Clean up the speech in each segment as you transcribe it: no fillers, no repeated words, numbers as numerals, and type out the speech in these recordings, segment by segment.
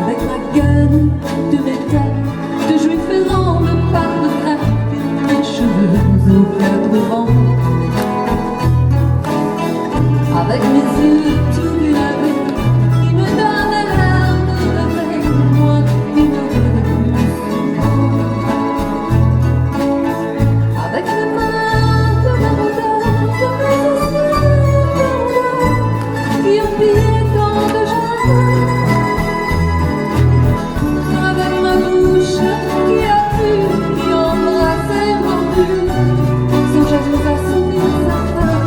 Avec ma gueule de métal, de juif errant, de part de craque, et mes cheveux aux quatre vents. Avec mes yeux tout délavés, qui me donnent les larmes de veille, moi qui ne veux plus souvent. Avec mes mains de maraudeurs, de mes anciens qui ont pillé tant de jardins. Avec ma bouche qui a pu, qui embrasse et mordu, sans jamais assouvir sa faim.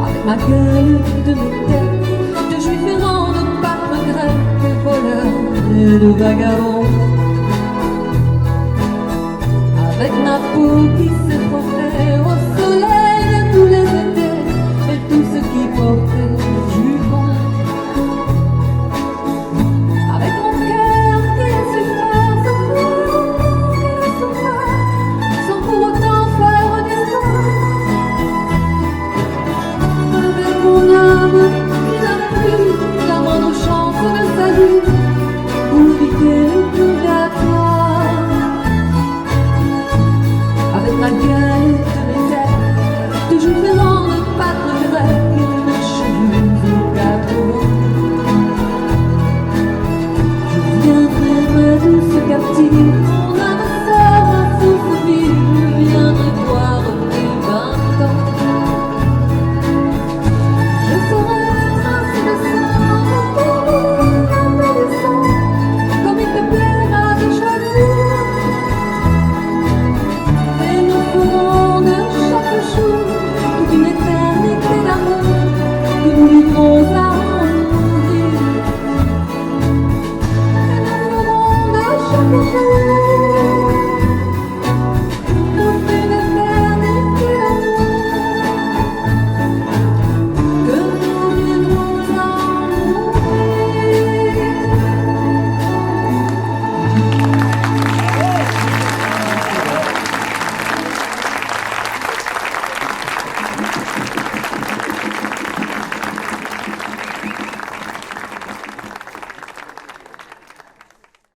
Avec ma gueule de métèque, de juif errant, de pâtre grec, de voleur et de vagabond. Avec ma peau qui